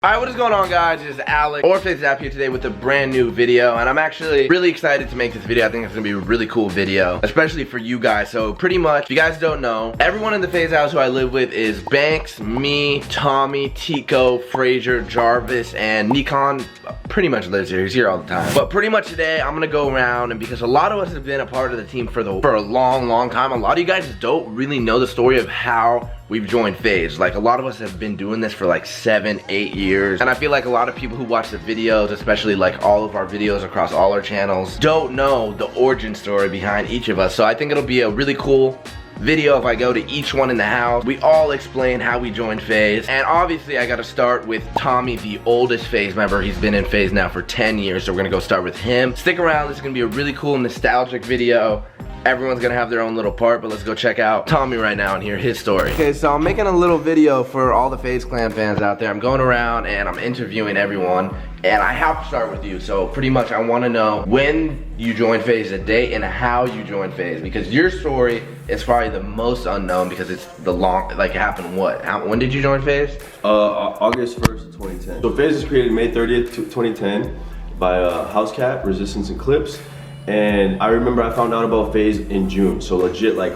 Alright, what is going on, guys? It's Alex, or FaZe Zap here today with a brand new video, and I'm actually really excited to make this video. I think it's gonna be a really cool video, especially for you guys. So pretty much, if you guys don't know, everyone in the FaZe house who I live with is Banks, me, Tommy, Tico, Frazier, Jarvis, and Nikon pretty much lives here. He's here all the time. But pretty much today, I'm gonna go around, and because a lot of us have been a part of the team for a long time, a lot of you guys don't really know the story of how we've joined FaZe. Like, a lot of us have been doing this for like 7-8 years, and I feel like a lot of people who watch the videos, especially like all of our videos across all our channels, don't know the origin story behind each of us. So I think it'll be a really cool video if I go to each one in the house. We all explain how we joined FaZe, and obviously I gotta start with Tommy, the oldest FaZe member. He's been in FaZe now for 10 years, so we're gonna go start with him. Stick around, this is gonna be a really cool nostalgic video. Everyone's gonna have their own little part, but let's go check out Tommy right now and hear his story. Okay, so I'm making a little video for all the FaZe Clan fans out there. I'm going around and I'm interviewing everyone, and I have to start with you. So pretty much I wanna know when you joined FaZe, the date, and how you joined FaZe, because your story is probably the most unknown because it's the like it happened what? When did you join FaZe? August 1st, 2010. So FaZe was created May 30th, 2010 by Housecat, Resistance Eclipse. And I remember I found out about FaZe in June, so legit like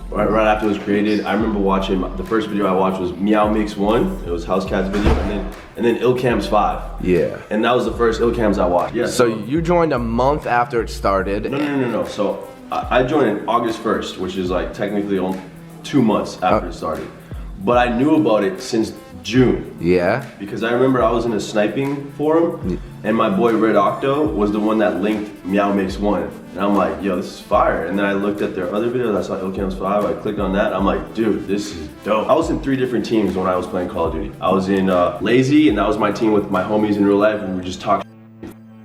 right after it was created. I remember watching, the first video I watched was Meow Mix 1, it was Housecat's video, and then Illcams 5. Yeah. And that was the first Illcams I watched. Yeah. So you joined a month after it started? No. So I joined in August 1st, which is like technically only 2 months after it started. But I knew about it since June. Yeah. Because I remember I was in a sniping forum, and my boy Red Octo was the one that linked Meow Mix 1. And I'm like, yo, this is fire. And then I looked at their other videos, I saw Illcams 5, I clicked on that, I'm like, dude, this is dope. I was in 3 different teams when I was playing Call of Duty. I was in Lazy, and that was my team with my homies in real life, and we would just talk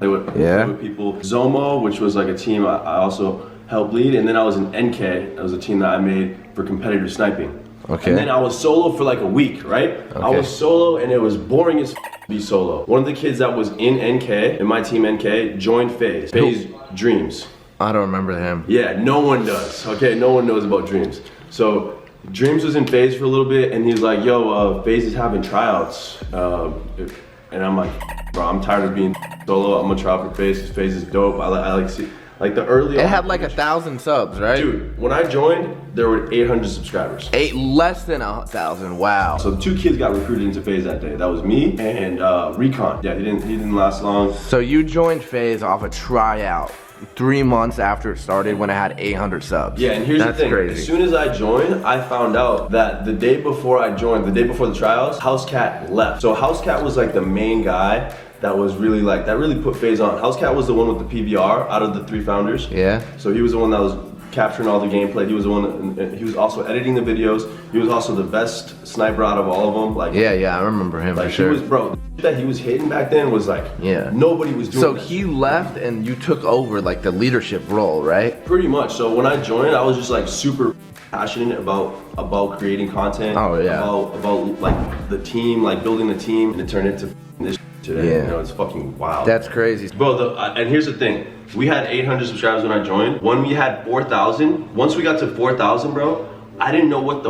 with people. Zomo, which was like a team I also helped lead, and then I was in NK, that was a team that I made for competitive sniping. Okay. And then I was solo for like a week, right? Okay. I was solo and it was boring as to be solo. One of the kids that was in NK, in my team NK, joined FaZe. FaZe Dreams. I don't remember him. Yeah, no one does, okay? No one knows about Dreams. So Dreams was in FaZe for a little bit, and he's like, yo, FaZe is having tryouts. And I'm like, bro, I'm tired of being solo. I'm gonna try out for FaZe, because FaZe is dope. I like see. Like the early It had like 1,000 subs, right? Dude, when I joined, there were 800 subscribers. Less than 1,000, wow. So 2 kids got recruited into FaZe that day. That was me and Recon. Yeah, he didn't last long. So you joined FaZe off a tryout 3 months after it started when it had 800 subs. Yeah, and here's the thing. Crazy. As soon as I joined, I found out that the day before I joined, the day before the tryouts, Housecat left. So Housecat was like the main guy that was really like, that really put FaZe on. Housecat was the one with the PVR out of the 3 founders. Yeah. So he was the one that was capturing all the gameplay. He was the one that, he was also editing the videos. He was also the best sniper out of all of them. Like, yeah, I remember him like, for sure. He was, bro, the shit that he was hitting back then was like, nobody was doing So that. he left and you took over like the leadership role, right? Pretty much. So when I joined, I was just like super passionate about creating content. Oh yeah. About like the team, like building the team, and it turned into this today. Yeah. You know, it's fucking wild. That's crazy. Bro, and here's the thing. We had 800 subscribers when I joined. When we had 4,000, once we got to 4,000, bro, I didn't know what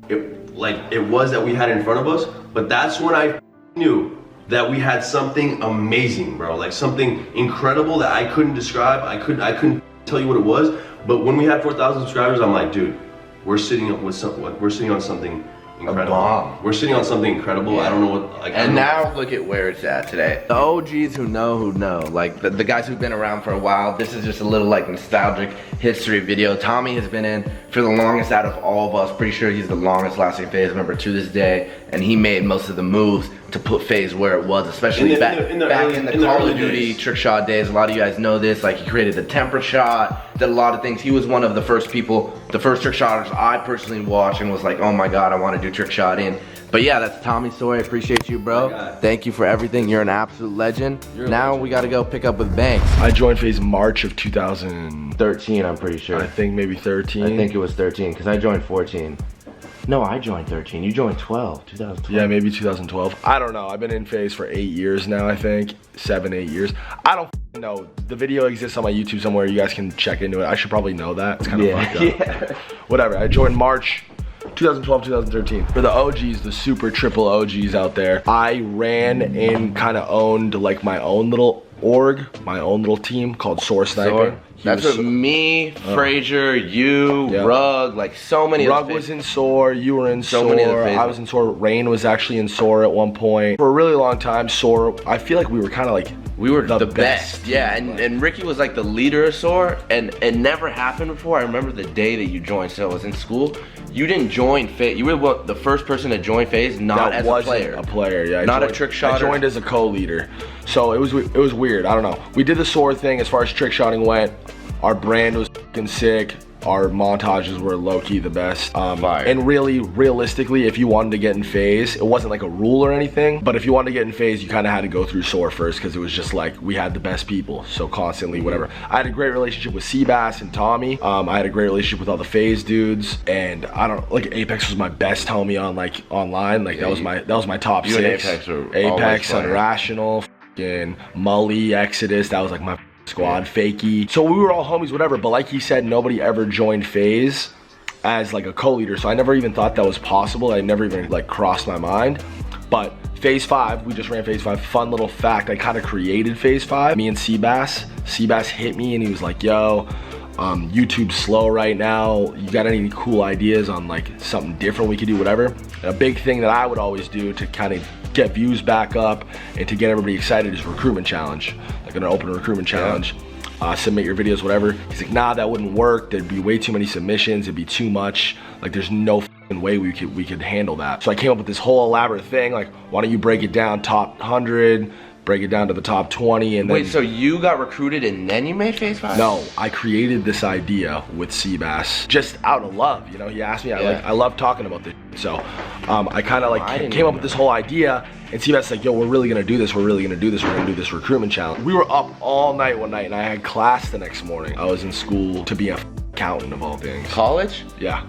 it was that we had in front of us, but that's when I knew that we had something amazing, bro. Like something incredible that I couldn't describe. I couldn't tell you what it was, but when we had 4,000 subscribers, I'm like, dude, we're sitting on something incredible. We're sitting on something incredible. Yeah. I don't know what. Like, now look at where it's at today. The OGs who know, like the guys who've been around for a while. This is just a little like nostalgic history video. Tommy has been in for the longest out of all of us. Pretty sure he's the longest lasting FaZe member to this day, and he made most of the moves to put FaZe where it was, especially back in the Call of Duty trick shot days. A lot of you guys know this. Like, he created the temper shot, did a lot of things. He was one of the first people, the first trick shotters I personally watched and was like, oh my god, I want to do trick shotting. But yeah, that's Tommy's story. I appreciate you, bro. Thank you for everything. You're an absolute legend. Now we got to go pick up with Banks. I joined FaZe March of 2013, I'm pretty sure. I think maybe 13. I think it was 13 because I joined 14. No, I joined 13. You joined 2012. Yeah, maybe 2012. I don't know. I've been in FaZe for 8 years now, I think. 7, 8 years. I don't know. The video exists on my YouTube somewhere. You guys can check into it. I should probably know that. It's kind of fucked up. Yeah. Whatever. I joined March 2012, 2013. For the OGs, the super triple OGs out there, I ran and kind of owned like my own little org, my own little team called Soar Sniping. That's what me, Frazier, you, Yeah. Rug, like so many. Rug was in Soar, you were in So Soar, many of the phases. I was in Soar, Rain was actually in Soar at one point. For a really long time, Soar, I feel like we were kind of like, We were the best. best. Yeah, and Ricky was like the leader of SOAR, and it never happened before. I remember the day that you joined, so I was in school. You didn't join FaZe. You were the first person to join FaZe, not that as wasn't a player. yeah. Not a trick shotter. I joined as a co-leader. So it was weird, I don't know. We did the Soar thing as far as trick shotting went. Our brand was fucking sick. Our montages were low-key the best. Fire. And really, realistically, if you wanted to get in FaZe, it wasn't like a rule or anything, but if you wanted to get in FaZe, you kind of had to go through Soar first because it was just like, we had the best people, so constantly, whatever. I had a great relationship with Seabass and Tommy. I had a great relationship with all the FaZe dudes, and I don't, like Apex was my best homie on like online, like that was my top You six. and Apex were always Apex, playing. Unrational, fucking Mully, Exodus, that was like my squad, Fakey. So we were all homies, whatever, but like he said, nobody ever joined FaZe as like a co-leader, so I never even thought that was possible. I never even like crossed my mind. But FaZe 5, we just ran FaZe 5. Fun little fact, I kind of created FaZe 5. Me and Seabass hit me and he was like, yo, YouTube's slow right now. You got any cool ideas on like something different we could do, whatever? And a big thing that I would always do to kind of get views back up and to get everybody excited is recruitment challenge. Like an open recruitment challenge. Submit your videos, whatever. He's like, nah, that wouldn't work. There'd be way too many submissions. It'd be too much. Like there's no way we could handle that. So I came up with this whole elaborate thing. Like, why don't you break it down top 100, break it down to the top 20, and then. Wait, so you got recruited and then you made FaZe 5? No, I created this idea with Seabass just out of love. You know, he asked me. I love talking about this. So I kind of like came up with this whole idea. And Seabass like, yo, we're really gonna do this. We're really gonna do this. We're gonna do this recruitment challenge. We were up all night one night, and I had class the next morning. I was in school to be an accountant of all things. College? Yeah.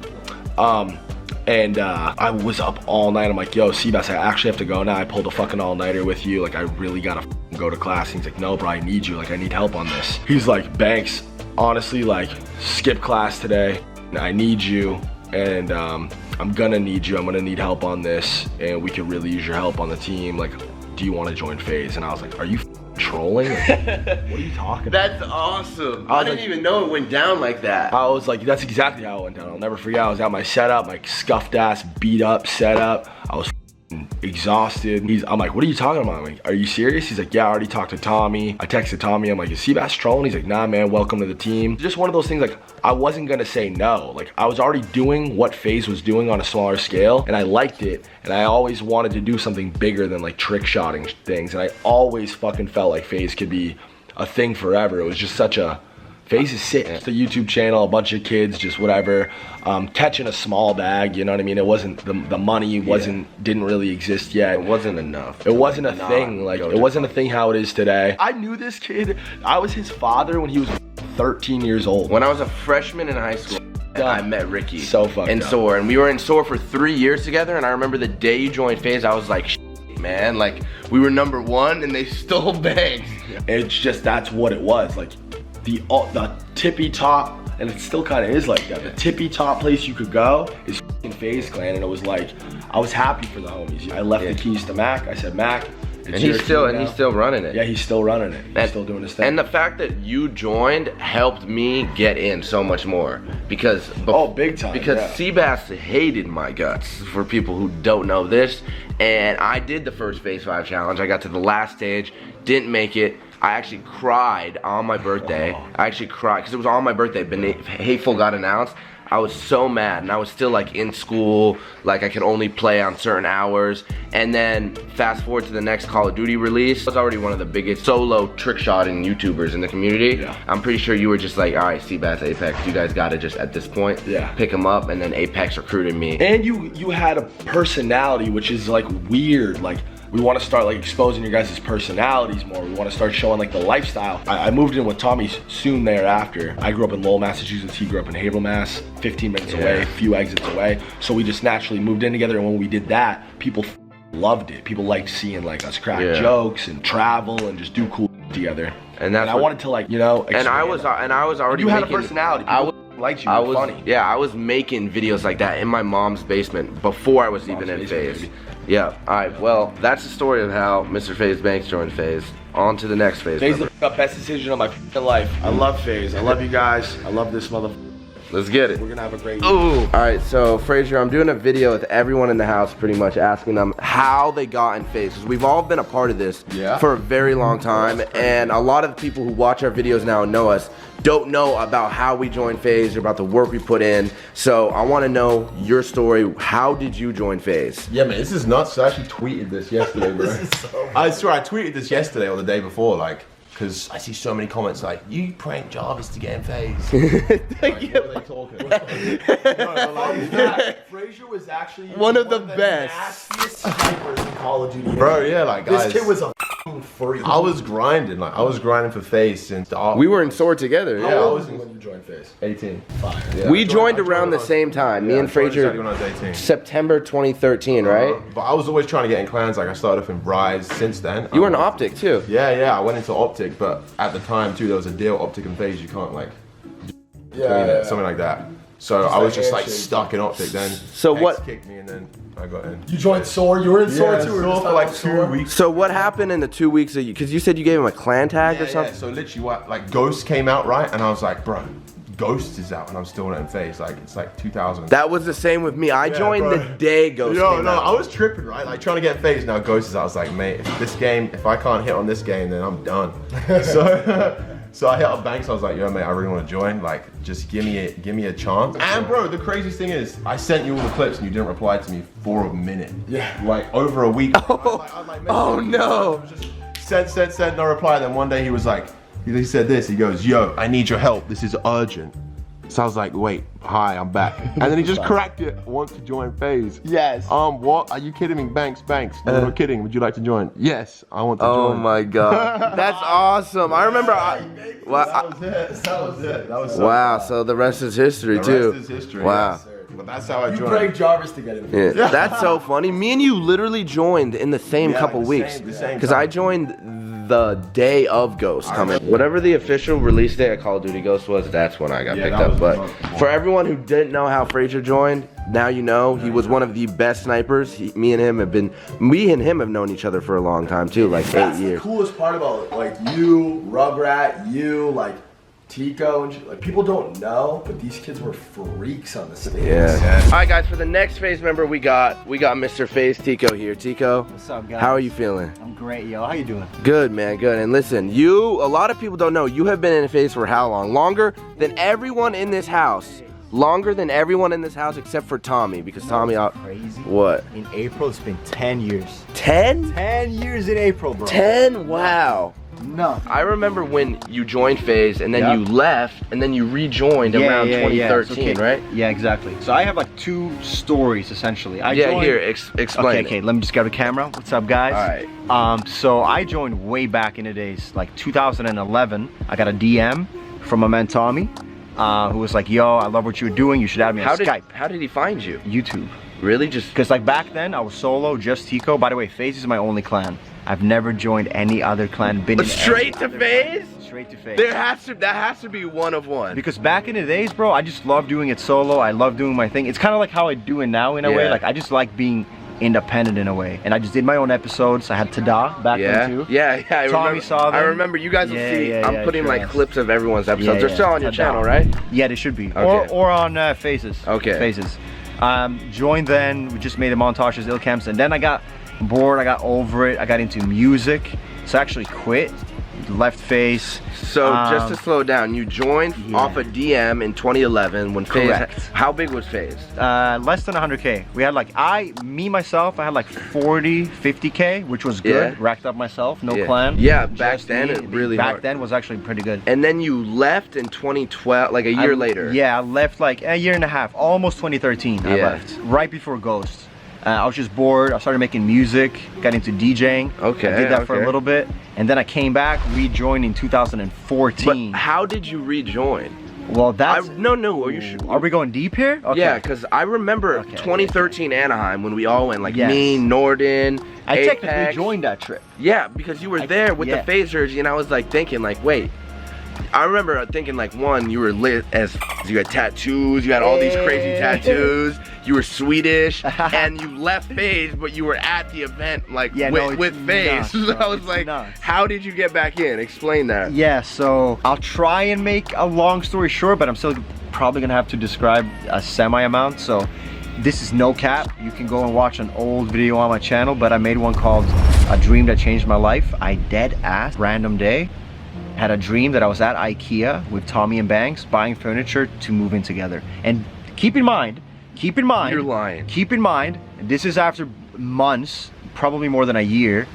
And I was up all night. I'm like, yo, Seabass, I actually have to go now. I pulled a fucking all-nighter with you. Like, I really gotta go to class. And he's like, no, bro, I need you. Like, I need help on this. He's like, Banks, honestly, like, skip class today. I need you. And I'm gonna need you. I'm gonna need help on this. And we could really use your help on the team. Like, do you want to join FaZe? And I was like, are you trolling? Like, what are you talking about? That's awesome. I I was didn't like- even know it went down like that. I was like, that's exactly how it went down. I'll never forget. I was at my setup, my scuffed ass, beat up setup. I was exhausted. I'm like, what are you talking about? I'm like, are you serious? He's like, yeah, I already talked to Tommy. I texted Tommy. I'm like, is Seabass trolling? He's like, nah, man, welcome to the team. Just one of those things, like, I wasn't gonna say no. Like, I was already doing what FaZe was doing on a smaller scale, and I liked it, and I always wanted to do something bigger than like trick shotting things, and I always fucking felt like FaZe could be a thing forever. It was just such a, FaZe is sick. It's a YouTube channel, a bunch of kids, just whatever, catching a small bag, you know what I mean? It wasn't, the money didn't really exist yet. It wasn't enough. It wasn't a thing, like, it wasn't a thing how it is today. I knew this kid, I was his father when he was 13 years old. When I was a freshman in high school, I met Ricky. So fucked in up. SOAR, and we were in SOAR for 3 years together, and I remember the day you joined FaZe, I was like, shit, man, like, we were #1 and they stole Banks. It's just, that's what it was, like, the tippy top, and it still kind of is like that. The tippy top place you could go is f***ing FaZe Clan, and it was like, I was happy for the homies. I left the keys to Mac. I said, Mac, And he's still running it. Yeah, he's still running it. He's still doing his thing. And the fact that you joined helped me get in so much more because big time. Because yeah. Seabass hated my guts, for people who don't know this, and I did the first FaZe 5 challenge. I got to the last stage, didn't make it. I actually cried on my birthday. I actually cried because it was on my birthday. Hateful got announced. I was so mad, and I was still like in school, like I could only play on certain hours. And then fast forward to the next Call of Duty release. I was already one of the biggest solo trick shotting YouTubers in the community. Yeah. I'm pretty sure you were just like, all right, Seabass, Apex, you guys gotta just at this point pick them up. And then Apex recruited me. And you had a personality, which is like weird. Like, we want to start like exposing your guys' personalities more. We want to start showing like the lifestyle. I moved in with Tommy soon thereafter. I grew up in Lowell, Massachusetts. He grew up in Haverhill, Mass. 15 minutes away, a few exits away. So we just naturally moved in together. And when we did that, people loved it. People liked seeing like us crack jokes and travel and just do cool together. And that's I wanted to, like, you know, and I was already you had a making, personality. I was liked you. I You're was funny. Yeah, I was making videos like that in my mom's basement before I was even in FaZe. baby. Yeah. All right. Well, that's the story of how Mr. FaZe Banks joined FaZe. On to the next FaZe. FaZe member. the best decision of my life. I love FaZe. I love you guys. I love this mother. Let's get it. We're gonna have a great. Ooh. All right, so Frazier, I'm doing a video with everyone in the house, pretty much asking them how they got in FaZe, because we've all been a part of this for a very long time, and a lot of the people who watch our videos now and know us don't know about how we joined FaZe or about the work we put in. So I want to know your story. How did you join FaZe? Yeah, man, this is nuts. I actually tweeted this yesterday, bro. I swear I tweeted this yesterday or the day before, like, because I see so many comments like, you pranked Jarvis to get in FaZe. Like, what are they talking? No, like, Frazier was actually One of the best. nastiest snipers in Call of Duty. bro, yeah, like, guys. This kid was a f***ing freak. I was grinding, like, I was grinding for FaZe since the We were in Sword together. Yeah, Yeah. I How was old when you joined FaZe? 18. Fire. Yeah, We I joined when around I the was- same time. Me yeah, and I joined Frazier, exactly when I was 18. September 2013, right? But I was always trying to get in clans. Like, I started off in Rise since then. You were an Optic too. Yeah, I went into Optic, but at the time too, there was a deal, Optic and FaZe, you can't like Yeah. something like that. So Just I was like just like handshake. stuck in Optic then. So X what- kicked me and then I got in. You joined Sword. You were in Sword too. or Sword just for like not 2 Sword? weeks. So what happened in the 2 weeks that you, because you said you gave him a clan tag or something? So literally what, like Ghost came out, right? And I was like, bro, Ghost is out and I'm still not in FaZe. Like, it's like 2000. That was the same with me. I joined bro. the day Ghost came No, out. I was tripping, right? Like trying to get FaZe, now Ghost is out. I was like, mate, if I can't hit on this game, then I'm done. So I hit up Banks, I was like, yo mate, I really want to join. Like, just give me a chance. And bro, the craziest thing is, I sent you all the clips and you didn't reply to me for a minute. Yeah. Like over a week. Oh, no. Sent, no reply. Then one day he was like, he said this, he goes, yo, I need your help, this is urgent. So I was like, wait, hi, I'm back. And then he just cracked it, want to join FaZe. Yes. What? Are you kidding me? Banks. No, I'm not kidding. Would you like to join? Yes, I want to Oh join. my god. That's awesome. I remember That was it. That was so wow, so the rest is history The too. rest is history. Wow. Yes, but that's how I You joined. break Jarvis to get in. Yeah, that's so funny. Me and you literally joined in the same Yeah, couple the weeks. same- the same Because time. I joined the day of Ghost coming. Whatever the official release day of Call of Duty Ghost was, that's when I got Yeah, picked that up. was But the month for everyone who didn't know how Frazier joined, now you know. He was one of the best snipers. Me and him have known each other for a long time too, like That's 8 the years. coolest part about like you, Rugrat, you, like Tico, and like people don't know, but these kids were freaks on the stage. Yeah. All right, guys. For the next FaZe member, we got Mr. FaZe Tico here. Tico, What's up, guys? how are you feeling? I'm great, yo. How you doing? Good, man. Good. And listen, a lot of people don't know, you have been in FaZe for how long? Longer than everyone in this house. Longer than everyone in this house except for Tommy, because Tommy. Crazy. What? In April, it's been 10 years. 10? 10 years in April, bro. 10? Wow. No. I remember when you joined FaZe and then Yep. you left and then you rejoined around 2013, Okay. right? Yeah, exactly. So I have like two stories essentially. I Yeah, joined... here, explain. Okay, let me just grab the camera. What's up, guys? All right. So I joined way back in the days, like 2011. I got a DM from my man Tommy, who was like, "Yo, I love what you're doing. You should add me on Skype." How did he find you? YouTube. Really? Just Because like back then, I was solo, just Tico. By the way, FaZe is my only clan. I've never joined any other clan. Been in straight any to other FaZe? clan. Straight to FaZe. That has to be one of one. Because back in the days, bro, I just love doing it solo. I love doing my thing. It's kind of like how I do it now in a way. Yeah. Like I just like being independent in a way. And I just did my own episodes. I had Tada back then too. Yeah. I Tommy remember, saw them. I remember. You guys will Yeah, see. yeah, I'm yeah, putting sure like has. clips of everyone's episodes. They're Yeah, still on your Tada. channel, right? Yeah, they should be. Okay. Or on Phases. Okay. Phases. Joined then. We just made the montages, ill camps, and then I got bored. I got over it. I got into music. So I actually quit. Left FaZe. So just to slow down, you joined Yeah. off a DM in 2011 when FaZe. Correct. How big was FaZe? Less than 100K. We had like, myself, I had like 40, 50K, which was good. Yeah. Racked up myself, no Yeah. clan. Yeah, back Just then me. it really Back hard. then was actually pretty good. And then you left in 2012, like a year later. Yeah, I left like a year and a half, almost 2013 I Yeah. left. Right before Ghost. I was just bored. I started making music, got into DJing. Okay, I did that for okay. a little bit. And then I came back, rejoined in But 2014. how did you rejoin? Well, that's... No. Are you sure? Are we going deep here? Okay. Yeah, because I remember Okay. 2013 Anaheim when we all went, like Yes. me, Norden, I technically Apex. joined that trip. Yeah, because you were there with the yeah. FaZe jersey, and I was like thinking, like, wait, I remember thinking like, one, you were lit as you had tattoos, you had all these crazy tattoos, you were Swedish, and you left FaZe, but you were at the event like with FaZe. So I was like, how did you get back in? Explain that. Yeah, so I'll try and make a long story short, but I'm still probably gonna have to describe a semi amount. So this is no cap. You can go and watch an old video on my channel, but I made one called A Dream That Changed My Life. I dead ass random day had a dream that I was at IKEA with Tommy and Banks buying furniture to move in together. And keep in mind, you're lying. Keep in mind, this is after months, probably more than a year,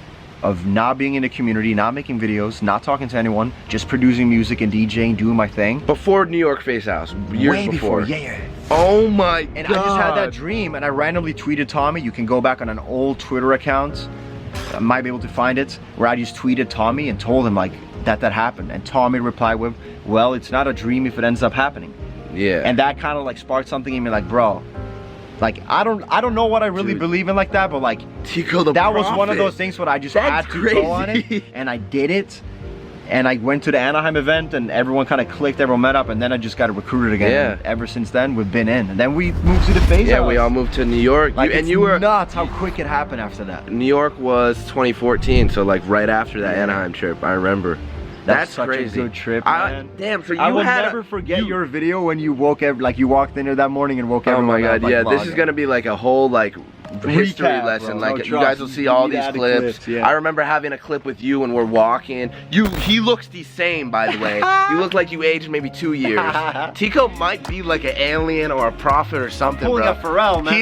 of not being in the community, not making videos, not talking to anyone, just producing music and DJing, doing my thing. Before New York FaZe House, years Way before, yeah. Oh my God. And I just had that dream, and I randomly tweeted Tommy. You can go back on an old Twitter account, I might be able to find it, where I just tweeted Tommy and told him like that happened. And Tommy replied with, well, it's not a dream if it ends up happening. Yeah. And that kind of like sparked something in me, like, bro, like I don't know what I really believe in like that, but like Tico the that was one of those things where I just had to go on it, and I did it. And I went to the Anaheim event, and everyone kind of clicked, everyone met up, and then I just got recruited again. Yeah. And ever since then, we've been in. And then we moved to the FaZe Yeah, House. we all moved to New York. Like, And you were nuts how quick it happened after that. New York was 2014, so like right after that Anaheim trip, I remember. That's such crazy. a good trip, man. Damn, so you I will had never forget your video when you you walked in there that morning and woke Oh everyone my God, up, like, yeah, this vlogging. is gonna be like a whole like history Recap, lesson. bro. Like No, you guys trust. will see You all need to these add the clips. clips, yeah. I remember having a clip with you when we're walking. He looks the same, by the way. You look like you aged maybe 2 years. Tico might be like an alien or a prophet or something, Pulling bro. a Pharrell, man.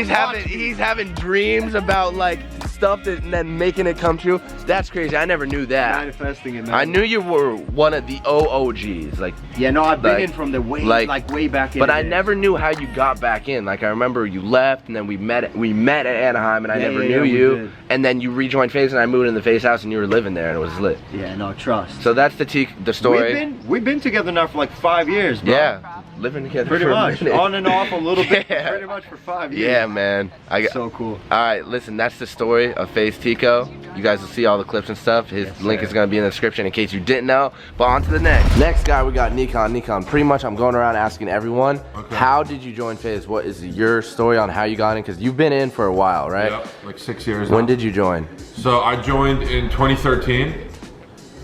He's having dreams about like stuff that and then making it come true. That's crazy. I never knew that. Manifesting it, man. I knew you were one of the OGs, like. Yeah, no, I've been like- in from the way way back in. But the I days. never knew how you got back in. Like I remember you left, and then we met at Anaheim, and I never knew we you. did. And then you rejoined FaZe, and I moved in the FaZe House, and you were living there, and it was lit. Yeah, no, trust. So that's the story. We've been together now for like 5 years, bro. Yeah, living together Pretty for much. a minute. On and off a little bit. Yeah. Pretty much for 5 years. Yeah, man. So cool. All right, listen, that's the story of FaZe Tico. You guys will see all the clips and stuff. His link is gonna be in the description in case you didn't know. But on to the next. Next guy, we got Nikon. Nikon, pretty much I'm going around asking everyone, how did you join FaZe? What is your story on how you got in? Because you've been in for a while, right? Yep, like 6 years When now. did you join? So I joined in 2013.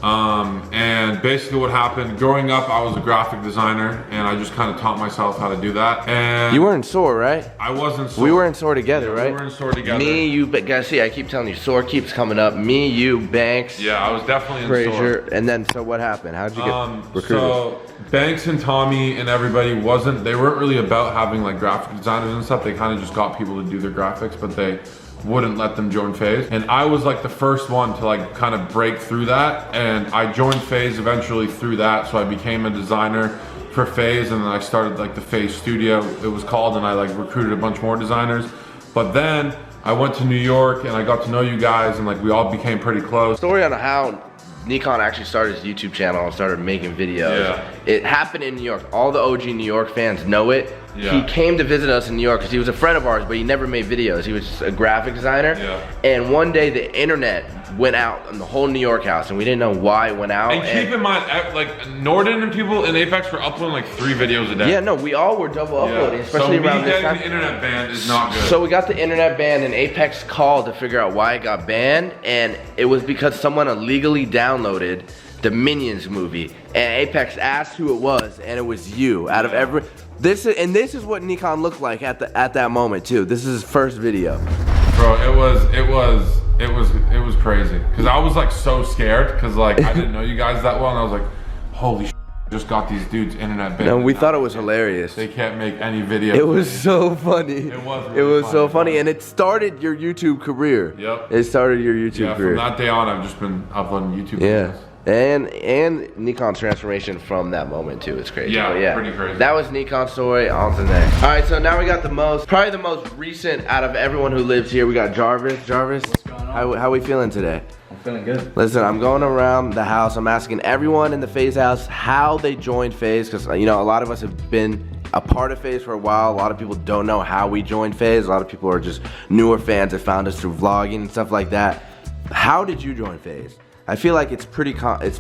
And basically what happened, growing up I was a graphic designer and I just kind of taught myself how to do that. And You were in SOAR, right? I wasn't SOAR. We were in SOAR together, right? We were in SOAR together. Me, you, but guys, see, I keep telling you, SOAR keeps coming up. Me, you, Banks, Yeah, I was definitely in Frazier, SOAR. and then so what happened? How'd you get recruited? So Banks and Tommy and everybody they weren't really about having like graphic designers and stuff. They kind of just got people to do their graphics, but they wouldn't let them join FaZe. And I was like the first one to like kind of break through that. And I joined FaZe eventually through that. So I became a designer for FaZe, and then I started like the FaZe studio, it was called, and I like recruited a bunch more designers. But then I went to New York and I got to know you guys, and like we all became pretty close. Story on how Nikon actually started his YouTube channel and started making videos. Yeah. It happened in New York. All the OG New York fans know it. Yeah. He came to visit us in New York because he was a friend of ours, but he never made videos. He was just a graphic designer. Yeah. And one day the internet went out in the whole New York house, and we didn't know why it went out. And keep in mind, like Norden and people in Apex were uploading like 3 videos a day. yeah, no, we all were double uploading, especially so around me this getting time. the internet banned is not good. So we got the internet banned, and Apex called to figure out why it got banned, and it was because someone illegally downloaded the Minions movie, and Apex asked who it was, and it was you. Out of every this is what Nikon looked like at that moment too. This is his first video. Bro, it was crazy because I was like so scared because like I didn't know you guys that well, and I was like, holy just got these dudes internet banned. And we thought it was hilarious. They can't make any video. It was so funny. It was It really was so funny. funny, and it started your YouTube career. Yep. It started your YouTube Yeah, career. from that day on, I've just been uploading YouTube Yeah. videos. And Nikon's transformation from that moment too. It's crazy. Yeah, But pretty crazy. That was Nikon's story. On to the next. All right, so now we got probably the most recent out of everyone who lives here. We got Jarvis. Jarvis, how we feeling today? I'm feeling good. Listen, I'm going around the house. I'm asking everyone in the FaZe house how they joined FaZe, because you know a lot of us have been a part of FaZe for a while. A lot of people don't know how we joined FaZe. A lot of people are just newer fans that found us through vlogging and stuff like that. How did you join FaZe? I feel like it's pretty well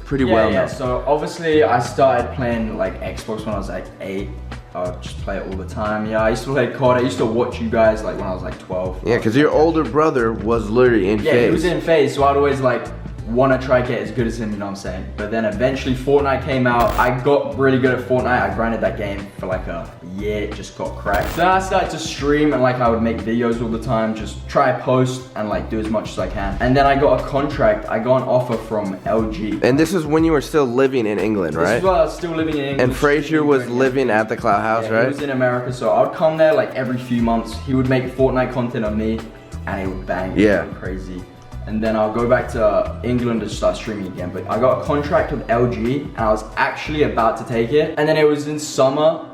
known. Yeah, so obviously I started playing like Xbox when I was like 8. I would just play it all the time. Yeah, I used to play COD. I used to watch you guys like when I was like 12. Yeah, because your older brother was literally in FaZe. Yeah, he was in FaZe, so I'd always like want to try to get as good as him, you know what I'm saying? But then eventually Fortnite came out. I got really good at Fortnite. I grinded that game for like a year, it just got cracked. Then I started to stream and like I would make videos all the time, just try post and like do as much as I can. And then I got a contract, I got an offer from LG. And this is when you were still living in England, right? This is while I was still living in England. And Frazier was living at the Clout House, Yeah, right? he was in America, so I'd come there like every few months. He would make Fortnite content of me and it would bang. Yeah. It would go crazy. And then I'll go back to England to start streaming again. But I got a contract with LG and I was actually about to take it. And then it was in summer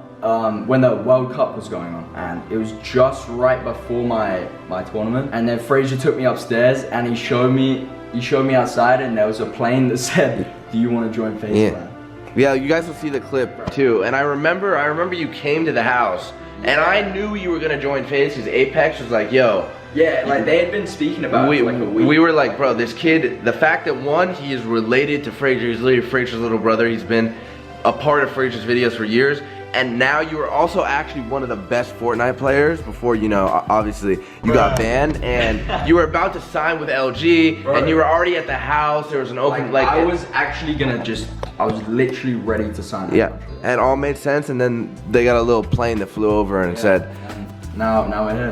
when the World Cup was going on. And it was just right before my tournament. And then Frazier took me upstairs and he showed me outside and there was a plane that said, "Do you want to join FaZe?" Yeah. Yeah, you guys will see the clip too. And I remember you came to the house and I knew you were gonna join FaZe because Apex was like, yo. Yeah, like they had been speaking about it for like a week. We were like, bro, this kid, the fact that one, he is related to Frazier, he's literally Frazier's little brother, he's been a part of Frazier's videos for years, and now you are also actually one of the best Fortnite players before, you know, obviously you got banned, and you were about to sign with LG, and you were already at the house, there was an open, like I was actually gonna I was literally ready to sign. Yeah, and it all made sense, and then they got a little plane that flew over and said, now we're here.